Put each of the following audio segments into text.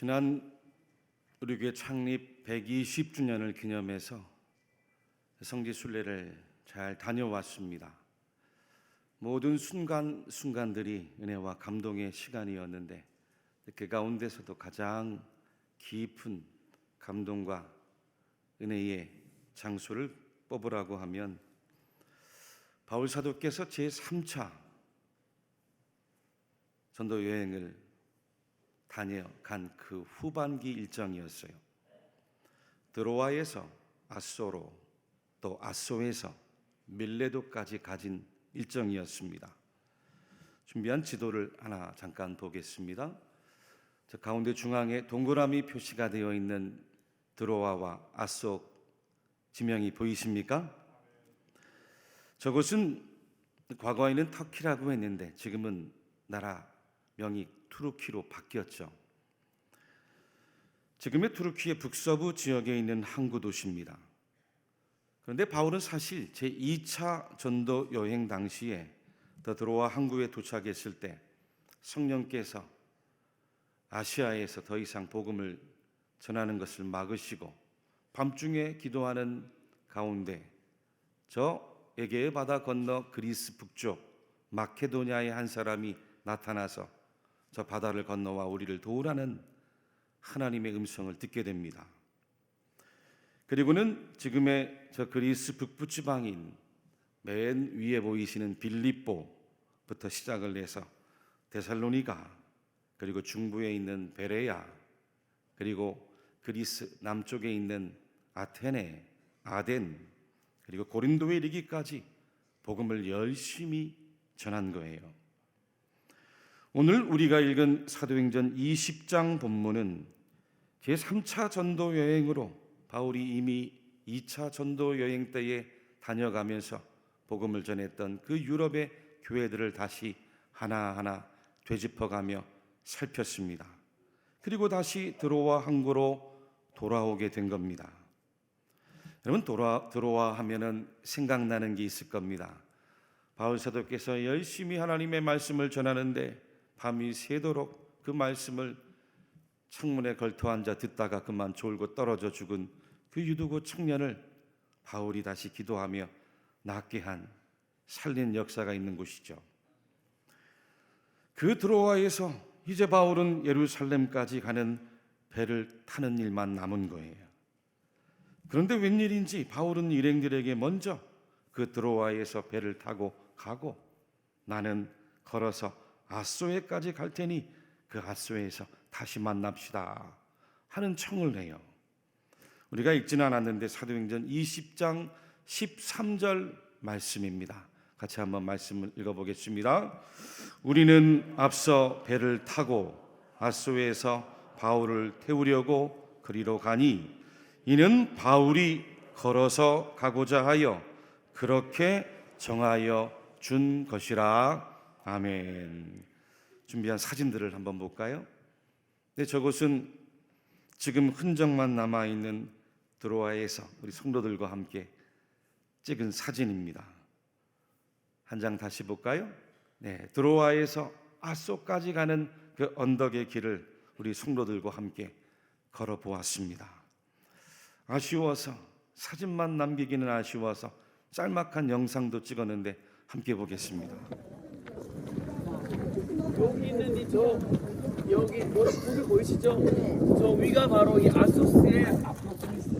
지난 우리 교회 창립 120주년을 기념해서 성지 순례를 잘 다녀왔습니다. 모든 순간들이 은혜와 감동의 시간이었는데 그 가운데서도 가장 깊은 감동과 은혜의 장소를 뽑으라고 하면 바울 사도께서 제3차 전도 여행을 다녀간 그 후반기 일정이었어요. 드로아에서 아소로, 또 아소에서 밀레도까지 가진 일정이었습니다. 준비한 지도를 하나 잠깐 보겠습니다. 저 가운데 중앙에 동그라미 표시가 되어 있는 드로아와 아소 지명이 보이십니까? 저곳은 과거에는 터키라고 했는데 지금은 나라 명이 투르키로 바뀌었죠. 지금의 투르키의 북서부 지역에 있는 항구 도시입니다. 그런데 바울은 사실 제2차 전도 여행 당시에 드로아 항구에 도착했을 때 성령께서 아시아에서 더 이상 복음을 전하는 것을 막으시고 밤중에 기도하는 가운데 저 에게의 바다 건너 그리스 북쪽 마케도냐의 한 사람이 나타나서 저 바다를 건너와 우리를 도우라는 하나님의 음성을 듣게 됩니다. 그리고는 지금의 저 그리스 북부 지방인 맨 위에 보이시는 빌립보부터 시작을 해서 데살로니가, 그리고 중부에 있는 베레야, 그리고 그리스 남쪽에 있는 아테네, 아덴, 그리고 고린도에 이르기까지 복음을 열심히 전한 거예요. 오늘 우리가 읽은 사도행전 20장 본문은 제3차 전도 여행으로 바울이 이미 2차 전도 여행 때에 다녀가면서 복음을 전했던 그 유럽의 교회들을 다시 하나하나 되짚어가며 살폈습니다. 그리고 다시 드로아 항구로 돌아오게 된 겁니다. 여러분, 드로아 하면은 생각나는 게 있을 겁니다. 바울 사도께서 열심히 하나님의 말씀을 전하는데 밤이 새도록 그 말씀을 창문에 걸터 앉아 듣다가 그만 졸고 떨어져 죽은 그 유두고 청년을 바울이 다시 기도하며 낫게 한, 살린 역사가 있는 곳이죠. 그 드로아에서 이제 바울은 예루살렘까지 가는 배를 타는 일만 남은 거예요. 그런데 웬일인지 바울은 일행들에게 먼저 그 드로아에서 배를 타고 가고 나는 걸어서 아소에까지 갈 테니 그 아소에서 다시 만납시다 하는 청을 해요. 우리가 읽지는 않았는데 사도행전 20장 13절 말씀입니다. 같이 한번 말씀을 읽어보겠습니다. 우리는 앞서 배를 타고 아소에서 바울을 태우려고 그리로 가니 이는 바울이 걸어서 가고자 하여 그렇게 정하여 준 것이라. 아멘. 준비한 사진들을 한번 볼까요? 네, 저곳은 지금 흔적만 남아있는 드로아에서 우리 성도들과 함께 찍은 사진입니다. 한 장 다시 볼까요? 네, 드로아에서 아소까지 가는 그 언덕의 길을 우리 성도들과 함께 걸어보았습니다. 아쉬워서, 사진만 남기기는 아쉬워서 짤막한 영상도 찍었는데 함께 보겠습니다. 여기 있는 여기 거기 보이시죠? 저 위가 바로 이 아소스의 아크로폴리스.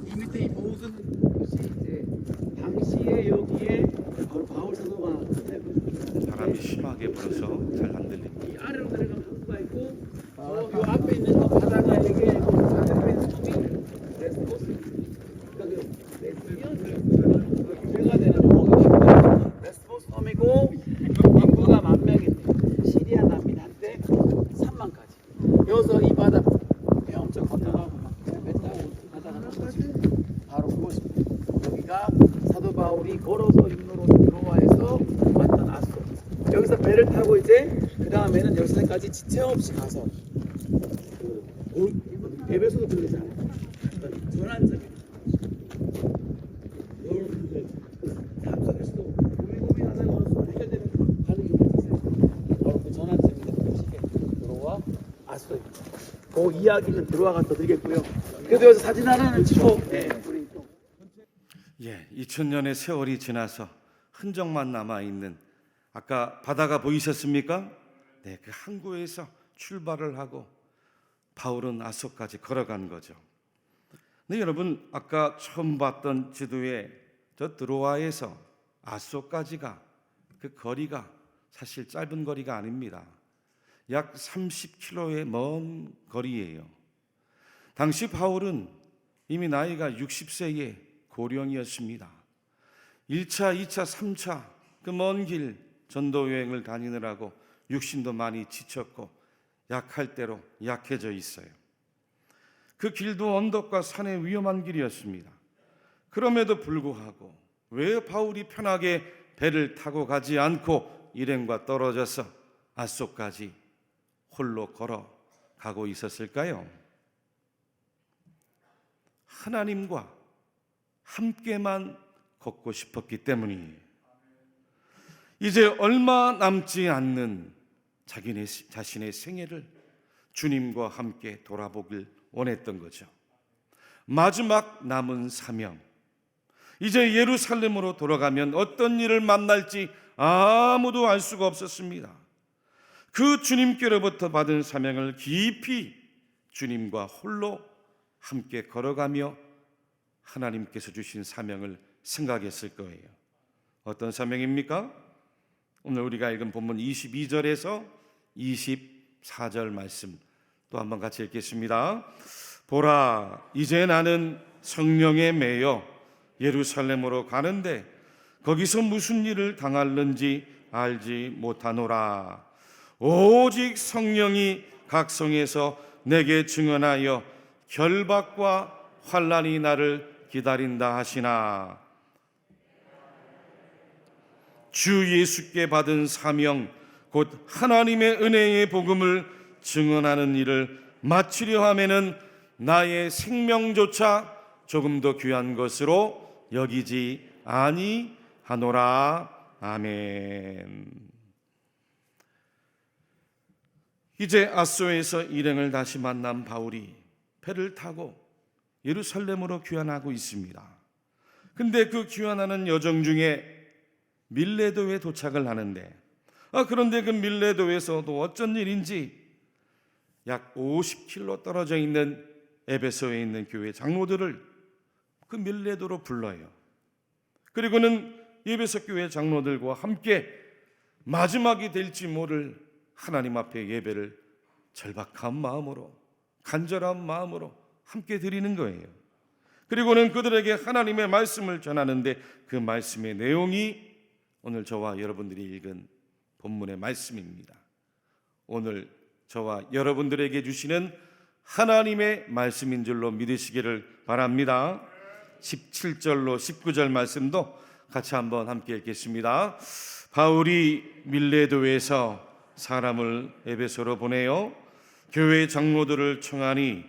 이 밑에 이 모든 것이 이제 당시에 여기에 바울 사도가 바람이 심하게 불어서 잘 안 들립니다. 이 아래로 내려가면 항구가 있고 요 앞에 있는 저 바다가 이게 옆에 있는 섬이 레스포스. 배가 되는 레스포스 섬이고 인구가 10,000명인데 시리아 난민 한때 30,000까지. 여기서 이 바다 엄청 건너가고 배 타고 가다가 바로 그곳입니다. 여기가 사도 바울이 걸어서 육로로 드로아에서 왔던 아소. 여기서 배를 타고 이제 그 다음에는 열산까지 지체 없이 가서 그 에베소도 들리잖아요. 전환점입니다. 여러분들 함선에서도 고민하다가 어느 순간 해결되는 가는 게 있어요. 바로 그 전환점입니다. 그 시계 드로아 아소입니다. 그 이야기는 들어와서 드리겠고요. 그래도 여기서 사진 하나는 찍고, 네, 우리 좀. 예, 2000년의 세월이 지나서 흔적만 남아 있는, 아까 바다가 보이셨습니까? 네, 그 항구에서 출발을 하고 바울은 아소까지 걸어간 거죠. 네, 여러분, 아까 처음 봤던 지도에 저 드로아에서 아소까지가 그 거리가 사실 짧은 거리가 아닙니다. 약 30km의 먼 거리예요. 당시 바울은 이미 나이가 60세의 고령이었습니다. 1차, 2차, 3차 그 먼 길 전도 여행을 다니느라고 육신도 많이 지쳤고 약할 대로 약해져 있어요. 그 길도 언덕과 산의 위험한 길이었습니다. 그럼에도 불구하고 왜 바울이 편하게 배를 타고 가지 않고 일행과 떨어져서 아소까지 홀로 걸어가고 있었을까요? 하나님과 함께만 걷고 싶었기 때문이에요. 이제 얼마 남지 않는 자신의 생애를 주님과 함께 돌아보길 원했던 거죠. 마지막 남은 사명, 이제 예루살렘으로 돌아가면 어떤 일을 만날지 아무도 알 수가 없었습니다. 그 주님께로부터 받은 사명을 깊이 주님과 홀로 함께 걸어가며 하나님께서 주신 사명을 생각했을 거예요. 어떤 사명입니까? 오늘 우리가 읽은 본문 22절에서 24절 말씀 또 한번 같이 읽겠습니다. 보라, 이제 나는 성령에 매여 예루살렘으로 가는데 거기서 무슨 일을 당할는지 알지 못하노라. 오직 성령이 각 성에서 내게 증언하여 결박과 환난이 나를 기다린다 하시나. 주 예수께 받은 사명, 곧 하나님의 은혜의 복음을 증언하는 일을 마치려 하면은 나의 생명조차 조금 더 귀한 것으로 여기지 아니하노라. 아멘. 이제 아소에서 일행을 다시 만난 바울이 배를 타고 예루살렘으로 귀환하고 있습니다. 근데 그 귀환하는 여정 중에 밀레도에 도착을 하는데, 그런데 그 밀레도에서도 어쩐 일인지 약 50km 떨어져 있는 에베소에 있는 교회 장로들을 그 밀레도로 불러요. 그리고는 에베소 교회 장로들과 함께 마지막이 될지 모를 하나님 앞에 예배를 절박한 마음으로, 간절한 마음으로 함께 드리는 거예요. 그리고는 그들에게 하나님의 말씀을 전하는데 그 말씀의 내용이 오늘 저와 여러분들이 읽은 본문의 말씀입니다. 오늘 저와 여러분들에게 주시는 하나님의 말씀인 줄로 믿으시기를 바랍니다. 17절로 19절 말씀도 같이 한번 함께 읽겠습니다. 바울이 밀레도에서 사람을 에베소로 보내어 교회 장로들을 청하니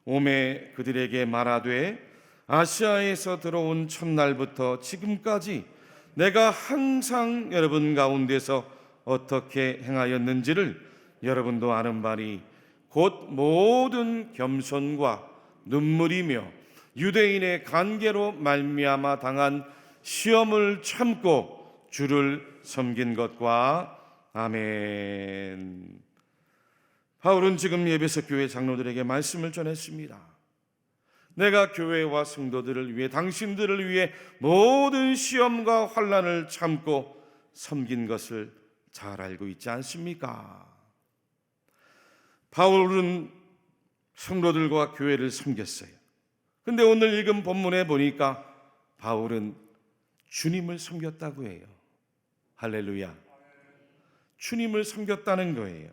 오매 그들에게 말하되 아시아에서 들어온 첫날부터 지금까지 내가 항상 여러분 가운데서 어떻게 행하였는지를 여러분도 아는 바니 곧 모든 겸손과 눈물이며 유대인의 관계로 말미암아 당한 시험을 참고 주를 섬긴 것과 아멘. 바울은 지금 에베소 교회 장로들에게 말씀을 전했습니다. 내가 교회와 성도들을 위해, 당신들을 위해 모든 시험과 환난을 참고 섬긴 것을 잘 알고 있지 않습니까? 바울은 성도들과 교회를 섬겼어요. 근데 오늘 읽은 본문에 보니까 바울은 주님을 섬겼다고 해요. 할렐루야. 주님을 섬겼다는 거예요.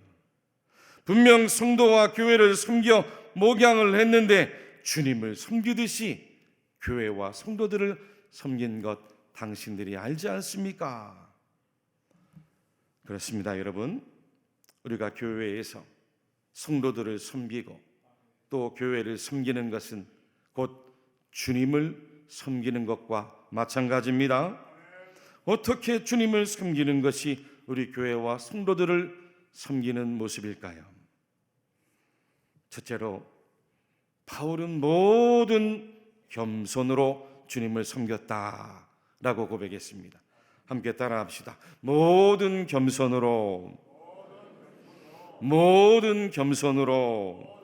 분명 성도와 교회를 섬겨 목양을 했는데 주님을 섬기듯이 교회와 성도들을 섬긴 것 당신들이 알지 않습니까? 그렇습니다, 여러분. 우리가 교회에서 성도들을 섬기고 또 교회를 섬기는 것은 곧 주님을 섬기는 것과 마찬가지입니다. 어떻게 주님을 섬기는 것이 우리 교회와 성도들을 섬기는 모습일까요? 첫째로 바울은 모든 겸손으로 주님을 섬겼다라고 고백했습니다. 함께 따라합시다. 모든 겸손으로, 모든 겸손으로.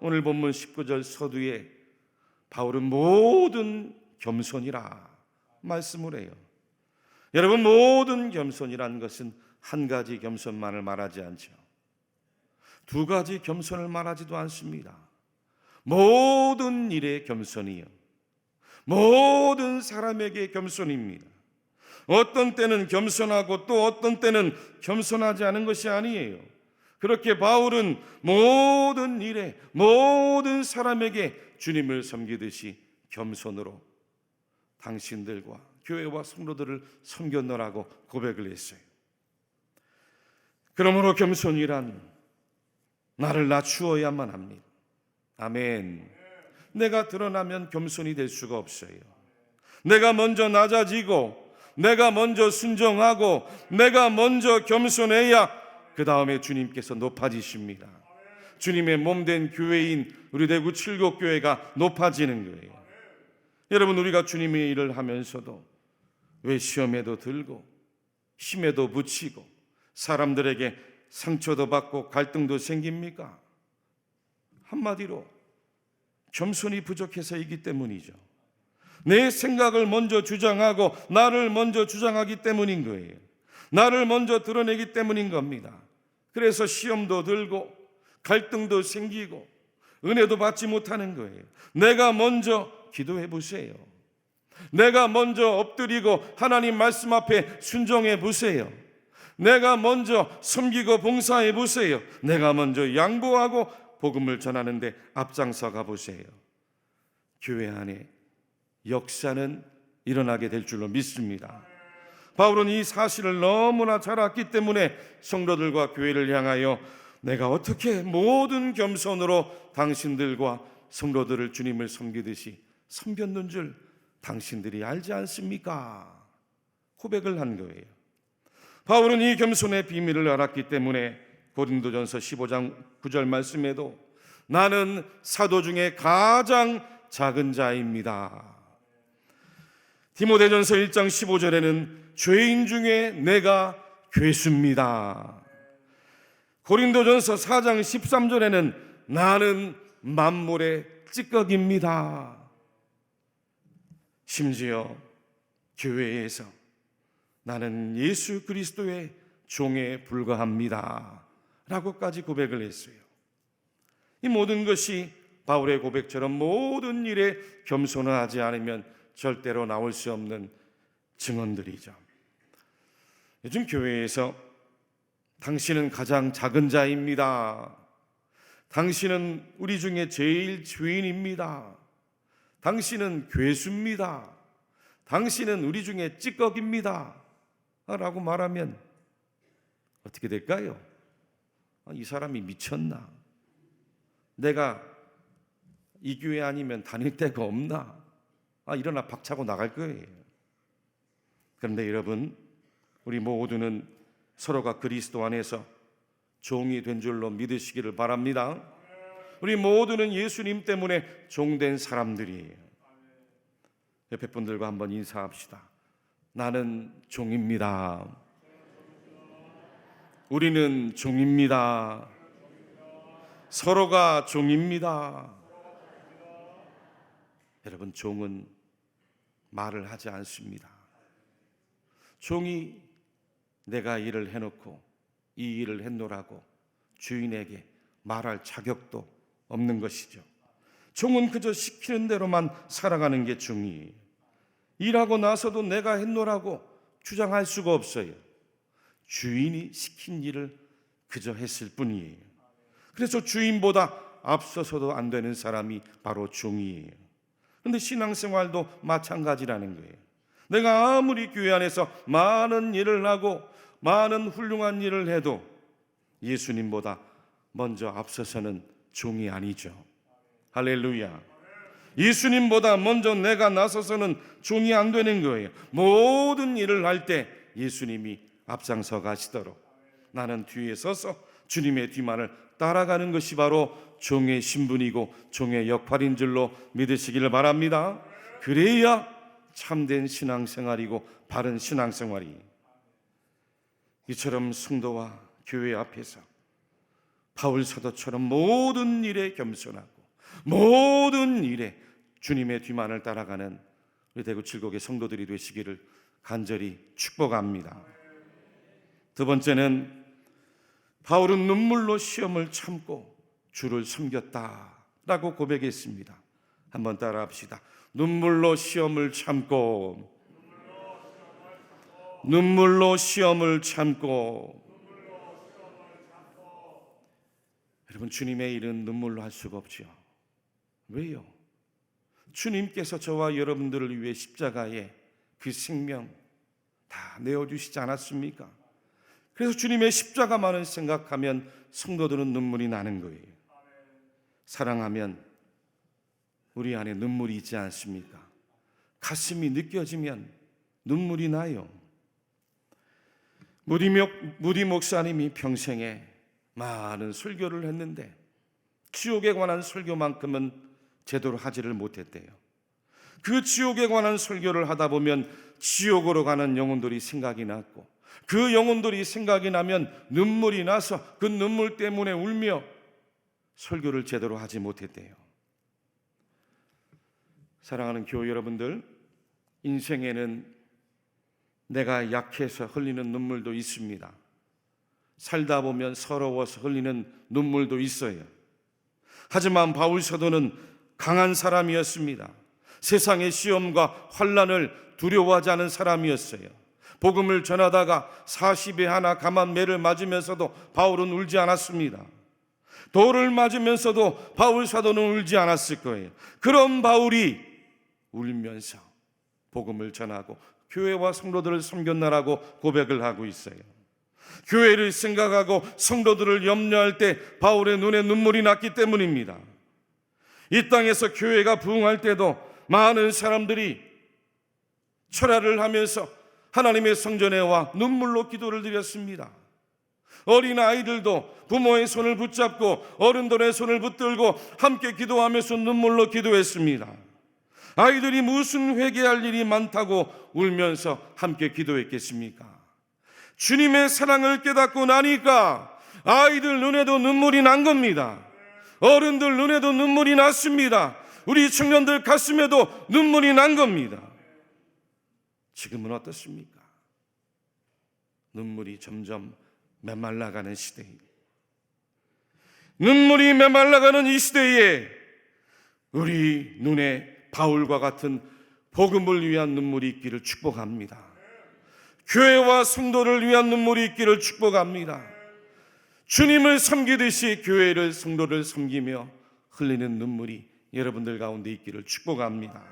오늘 본문 19절 서두에 바울은 모든 겸손이라 말씀을 해요. 여러분, 모든 겸손이라는 것은 한 가지 겸손만을 말하지 않죠. 두 가지 겸손을 말하지도 않습니다. 모든 일에 겸손이요, 모든 사람에게 겸손입니다. 어떤 때는 겸손하고 또 어떤 때는 겸손하지 않은 것이 아니에요. 그렇게 바울은 모든 일에 모든 사람에게 주님을 섬기듯이 겸손으로 당신들과 교회와 성도들을 섬겼노라고 고백을 했어요. 그러므로 겸손이란 나를 낮추어야만 합니다. 아멘. 내가 드러나면 겸손이 될 수가 없어요. 내가 먼저 낮아지고, 내가 먼저 순종하고, 내가 먼저 겸손해야 그 다음에 주님께서 높아지십니다. 주님의 몸된 교회인 우리 대구 칠곡교회가 높아지는 거예요. 여러분, 우리가 주님의 일을 하면서도 왜 시험에도 들고 힘에도 부치고 사람들에게 상처도 받고 갈등도 생깁니까? 한마디로 겸손이 부족해서이기 때문이죠. 내 생각을 먼저 주장하고 나를 먼저 주장하기 때문인 거예요. 나를 먼저 드러내기 때문인 겁니다. 그래서 시험도 들고 갈등도 생기고 은혜도 받지 못하는 거예요. 내가 먼저 기도해 보세요. 내가 먼저 엎드리고 하나님 말씀 앞에 순종해 보세요. 내가 먼저 섬기고 봉사해 보세요. 내가 먼저 양보하고 복음을 전하는데 앞장서 가 보세요. 교회 안에 역사는 일어나게 될 줄로 믿습니다. 바울은 이 사실을 너무나 잘 알기 때문에 성도들과 교회를 향하여 내가 어떻게 모든 겸손으로 당신들과 성도들을 주님을 섬기듯이 섬겼는 줄 당신들이 알지 않습니까? 고백을 한 거예요. 바울은 이 겸손의 비밀을 알았기 때문에 고린도전서 15장 9절 말씀에도 나는 사도 중에 가장 작은 자입니다. 디모데전서 1장 15절에는 죄인 중에 내가 괴수입니다. 고린도전서 4장 13절에는 나는 만물의 찌꺼기입니다. 심지어 교회에서 나는 예수 그리스도의 종에 불과합니다 라고까지 고백을 했어요. 이 모든 것이 바울의 고백처럼 모든 일에 겸손하지 않으면 절대로 나올 수 없는 증언들이죠. 요즘 교회에서 당신은 가장 작은 자입니다. 당신은 우리 중에 제일 죄인입니다. 당신은 괴수입니다. 당신은 우리 중에 찌꺼기입니다 라고 말하면 어떻게 될까요? 이 사람이 미쳤나? 내가 이 교회 아니면 다닐 데가 없나? 일어나 박차고 나갈 거예요. 그런데 여러분, 우리 모두는 서로가 그리스도 안에서 종이 된 줄로 믿으시기를 바랍니다. 우리 모두는 예수님 때문에 종된 사람들이에요. 옆에 분들과 한번 인사합시다. 나는 종입니다. 우리는 종입니다. 서로가 종입니다. 여러분, 종은 말을 하지 않습니다. 종이 내가 일을 해놓고 이 일을 했노라고 주인에게 말할 자격도 없는 것이죠. 종은 그저 시키는 대로만 살아가는 게 종이에요. 일하고 나서도 내가 했노라고 주장할 수가 없어요. 주인이 시킨 일을 그저 했을 뿐이에요. 그래서 주인보다 앞서서도 안 되는 사람이 바로 종이에요. 그런데 신앙생활도 마찬가지라는 거예요. 내가 아무리 교회 안에서 많은 일을 하고 많은 훌륭한 일을 해도 예수님보다 먼저 앞서서는 종이 아니죠. 할렐루야. 예수님보다 먼저 내가 나서서는 종이 안 되는 거예요. 모든 일을 할 때 예수님이 앞장서 가시도록 나는 뒤에 서서 주님의 뒤만을 따라가는 것이 바로 종의 신분이고 종의 역할인 줄로 믿으시기를 바랍니다. 그래야 참된 신앙생활이고 바른 신앙생활이. 이처럼 성도와 교회 앞에서 바울 사도처럼 모든 일에 겸손하고 모든 일에 주님의 뒤만을 따라가는 우리 대구 칠곡의 성도들이 되시기를 간절히 축복합니다. 두 번째는 바울은 눈물로 시험을 참고 주를 섬겼다라고 고백했습니다. 한번 따라합시다. 눈물로 시험을 참고, 눈물로 시험을 참고. 여러분, 주님의 일은 눈물로 할 수가 없죠. 왜요? 주님께서 저와 여러분들을 위해 십자가에 그 생명 다 내어주시지 않았습니까? 그래서 주님의 십자가만을 생각하면 성도들은 눈물이 나는 거예요. 사랑하면 우리 안에 눈물이 있지 않습니까? 가슴이 느껴지면 눈물이 나요. 무디 목사님이 평생에 많은 설교를 했는데 지옥에 관한 설교만큼은 제대로 하지를 못했대요. 그 지옥에 관한 설교를 하다 보면 지옥으로 가는 영혼들이 생각이 났고, 그 영혼들이 생각이 나면 눈물이 나서 그 눈물 때문에 울며 설교를 제대로 하지 못했대요. 사랑하는 교회 여러분들, 인생에는 내가 약해서 흘리는 눈물도 있습니다. 살다 보면 서러워서 흘리는 눈물도 있어요. 하지만 바울 사도는 강한 사람이었습니다. 세상의 시험과 환난을 두려워하지 않은 사람이었어요. 복음을 전하다가 40에 하나 감한 매를 맞으면서도 바울은 울지 않았습니다. 돌을 맞으면서도 바울 사도는 울지 않았을 거예요. 그런 바울이 울면서 복음을 전하고 교회와 성도들을 섬겼나라고 고백을 하고 있어요. 교회를 생각하고 성도들을 염려할 때 바울의 눈에 눈물이 났기 때문입니다. 이 땅에서 교회가 부흥할 때도 많은 사람들이 철야를 하면서 하나님의 성전에 와 눈물로 기도를 드렸습니다. 어린 아이들도 부모의 손을 붙잡고 어른들의 손을 붙들고 함께 기도하면서 눈물로 기도했습니다. 아이들이 무슨 회개할 일이 많다고 울면서 함께 기도했겠습니까? 주님의 사랑을 깨닫고 나니까 아이들 눈에도 눈물이 난 겁니다. 어른들 눈에도 눈물이 났습니다. 우리 청년들 가슴에도 눈물이 난 겁니다. 지금은 어떻습니까? 눈물이 점점 메말라가는 시대에, 눈물이 메말라가는 이 시대에 우리 눈에 바울과 같은 복음을 위한 눈물이 있기를 축복합니다. 교회와 성도를 위한 눈물이 있기를 축복합니다. 주님을 섬기듯이 교회를, 성도를 섬기며 흘리는 눈물이 여러분들 가운데 있기를 축복합니다.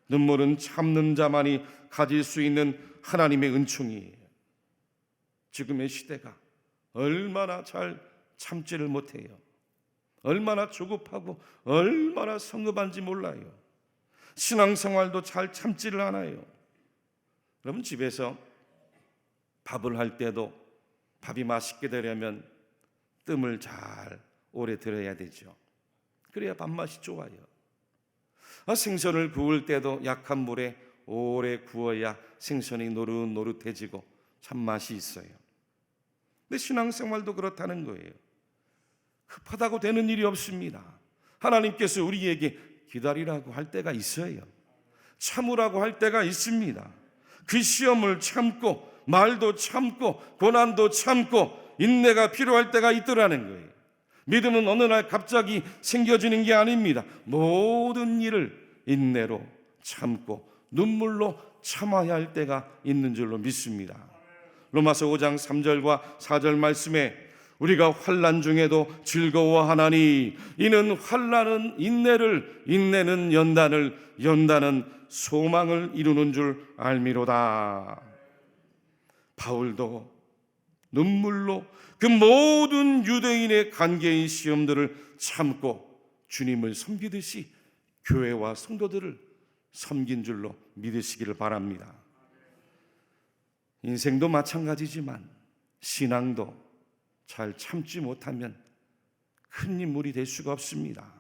눈물은 참는 자만이 가질 수 있는 하나님의 은총이에요. 지금의 시대가 얼마나 잘 참지를 못해요. 얼마나 조급하고 얼마나 성급한지 몰라요. 신앙생활도 잘 참지를 않아요. 여러분, 집에서 밥을 할 때도 밥이 맛있게 되려면 뜸을 잘 오래 들여야 되죠. 그래야 밥맛이 좋아요. 생선을 구울 때도 약한 물에 오래 구워야 생선이 노릇노릇해지고 참 맛이 있어요. 근데 신앙생활도 그렇다는 거예요. 급하다고 되는 일이 없습니다. 하나님께서 우리에게 기다리라고 할 때가 있어요. 참으라고 할 때가 있습니다. 그 시험을 참고 말도 참고 고난도 참고 인내가 필요할 때가 있더라는 거예요. 믿음은 어느 날 갑자기 생겨지는 게 아닙니다. 모든 일을 인내로 참고 눈물로 참아야 할 때가 있는 줄로 믿습니다. 로마서 5장 3절과 4절 말씀에 우리가 환난 중에도 즐거워하나니 이는 환난은 인내를, 인내는 연단을, 연단은 소망을 이루는 줄 알미로다. 바울도 눈물로 그 모든 유대인의 관계의 시험들을 참고 주님을 섬기듯이 교회와 성도들을 섬긴 줄로 믿으시기를 바랍니다. 인생도 마찬가지지만 신앙도 잘 참지 못하면 큰 인물이 될 수가 없습니다.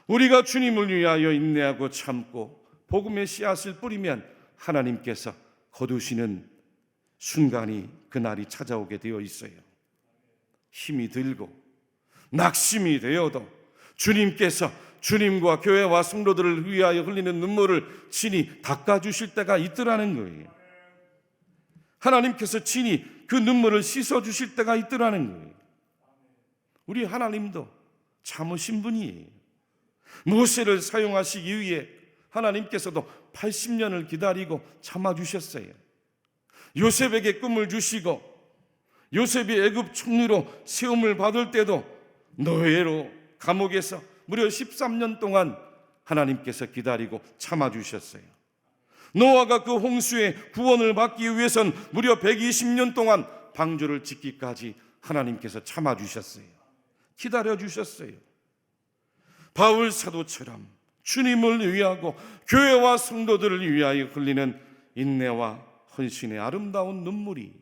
우리가 주님을 위하여 인내하고 참고 복음의 씨앗을 뿌리면 하나님께서 거두시는 순간이, 그날이 찾아오게 되어 있어요. 힘이 들고 낙심이 되어도 주님께서 주님과 교회와 성도들을 위하여 흘리는 눈물을 친히 닦아주실 때가 있더라는 거예요. 하나님께서 친히 그 눈물을 씻어주실 때가 있더라는 거예요. 우리 하나님도 참으신 분이에요. 모세를 사용하시기 위해 하나님께서도 80년을 기다리고 참아주셨어요. 요셉에게 꿈을 주시고 요셉이 애굽 총리로 세움을 받을 때도 노예로 감옥에서 무려 13년 동안 하나님께서 기다리고 참아주셨어요. 노아가 그 홍수의 구원을 받기 위해선 무려 120년 동안 방주를 짓기까지 하나님께서 참아주셨어요. 기다려주셨어요. 바울 사도처럼 주님을 위하고 교회와 성도들을 위하여 흘리는 인내와 헌신의 아름다운 눈물이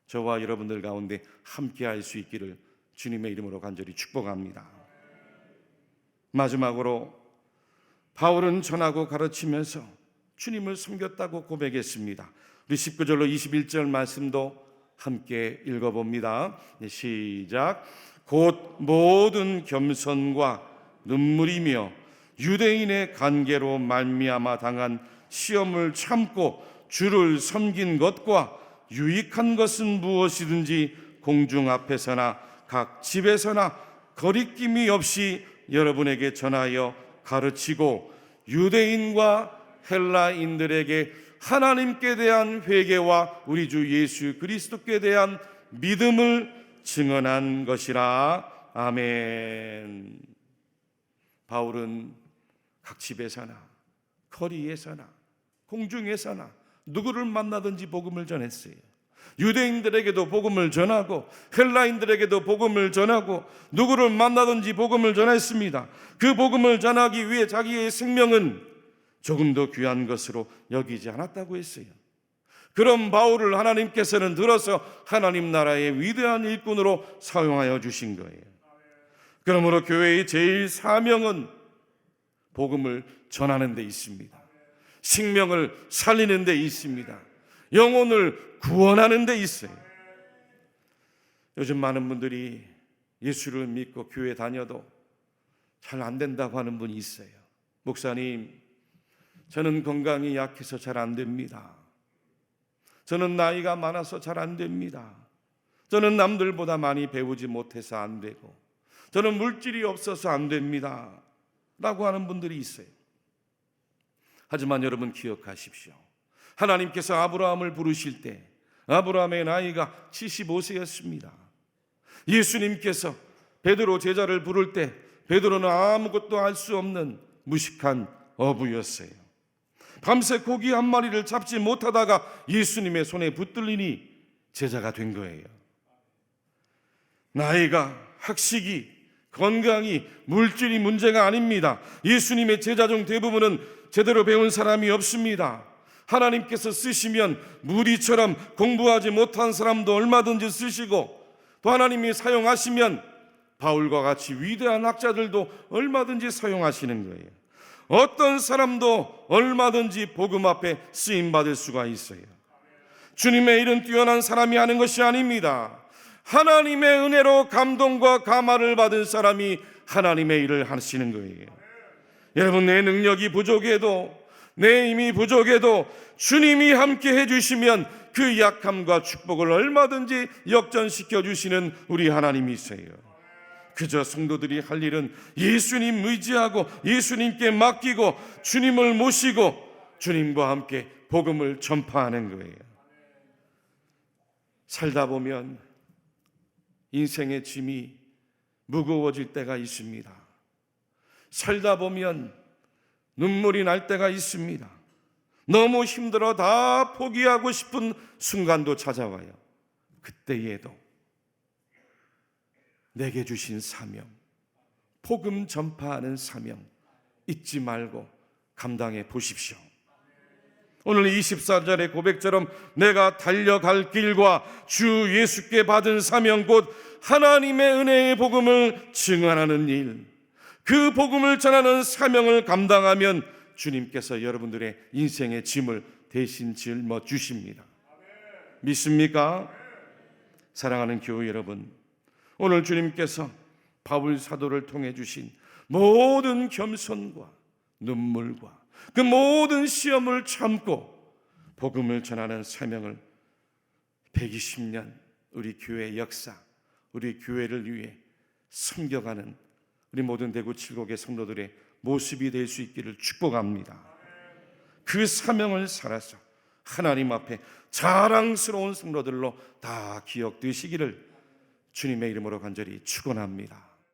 저와 여러분들 가운데 함께할 수 있기를 주님의 이름으로 간절히 축복합니다. 마지막으로 바울은 전하고 가르치면서 주님을 섬겼다고 고백했습니다. 우리 19절로 21절 말씀도 함께 읽어봅니다. 시작. 곧 모든 겸손과 눈물이며 유대인의 관계로 말미암아 당한 시험을 참고 주를 섬긴 것과 유익한 것은 무엇이든지 공중 앞에서나 각 집에서나 거리낌이 없이 여러분에게 전하여 가르치고 유대인과 헬라인들에게 하나님께 대한 회개와 우리 주 예수 그리스도께 대한 믿음을 증언한 것이라. 아멘. 바울은 각 집에서나 거리에서나 공중에서나 누구를 만나든지 복음을 전했어요. 유대인들에게도 복음을 전하고 헬라인들에게도 복음을 전하고 누구를 만나든지 복음을 전했습니다. 그 복음을 전하기 위해 자기의 생명은 조금도 귀한 것으로 여기지 않았다고 했어요. 그런 바울을 하나님께서는 들어서 하나님 나라의 위대한 일꾼으로 사용하여 주신 거예요. 그러므로 교회의 제일 사명은 복음을 전하는 데 있습니다. 생명을 살리는 데 있습니다. 영혼을 구원하는 데 있어요. 요즘 많은 분들이 예수를 믿고 교회 다녀도 잘 안 된다고 하는 분이 있어요. 목사님, 저는 건강이 약해서 잘 안 됩니다. 저는 나이가 많아서 잘 안 됩니다. 저는 남들보다 많이 배우지 못해서 안 되고 저는 물질이 없어서 안 됩니다 라고 하는 분들이 있어요. 하지만 여러분 기억하십시오. 하나님께서 아브라함을 부르실 때 아브라함의 나이가 75세였습니다. 예수님께서 베드로 제자를 부를 때 베드로는 아무것도 알 수 없는 무식한 어부였어요. 밤새 고기 한 마리를 잡지 못하다가 예수님의 손에 붙들리니 제자가 된 거예요. 나이가, 학식이, 건강이, 물질이 문제가 아닙니다. 예수님의 제자 중 대부분은 제대로 배운 사람이 없습니다. 하나님께서 쓰시면 무디처럼 공부하지 못한 사람도 얼마든지 쓰시고 또 하나님이 사용하시면 바울과 같이 위대한 학자들도 얼마든지 사용하시는 거예요. 어떤 사람도 얼마든지 복음 앞에 쓰임받을 수가 있어요. 주님의 일은 뛰어난 사람이 하는 것이 아닙니다. 하나님의 은혜로 감동과 감화를 받은 사람이 하나님의 일을 하시는 거예요. 여러분, 내 능력이 부족해도 내 힘이 부족해도 주님이 함께 해주시면 그 약함과 축복을 얼마든지 역전시켜 주시는 우리 하나님이세요. 그저 성도들이 할 일은 예수님 의지하고 예수님께 맡기고 주님을 모시고 주님과 함께 복음을 전파하는 거예요. 살다 보면 인생의 짐이 무거워질 때가 있습니다. 살다 보면 눈물이 날 때가 있습니다. 너무 힘들어 다 포기하고 싶은 순간도 찾아와요. 그때에도 내게 주신 사명, 복음 전파하는 사명 잊지 말고 감당해 보십시오. 오늘 24절의 고백처럼 내가 달려갈 길과 주 예수께 받은 사명 곧 하나님의 은혜의 복음을 증언하는 일, 그 복음을 전하는 사명을 감당하면 주님께서 여러분들의 인생의 짐을 대신 짊어 주십니다. 믿습니까? 사랑하는 교회 여러분, 오늘 주님께서 바울 사도를 통해 주신 모든 겸손과 눈물과 그 모든 시험을 참고 복음을 전하는 사명을 120년 우리 교회 역사, 우리 교회를 위해 섬겨가는 우리 모든 대구 칠곡의 성도들의 모습이 될 수 있기를 축복합니다. 그 사명을 살아서 하나님 앞에 자랑스러운 성도들로 다 기억되시기를 주님의 이름으로 간절히 축원합니다.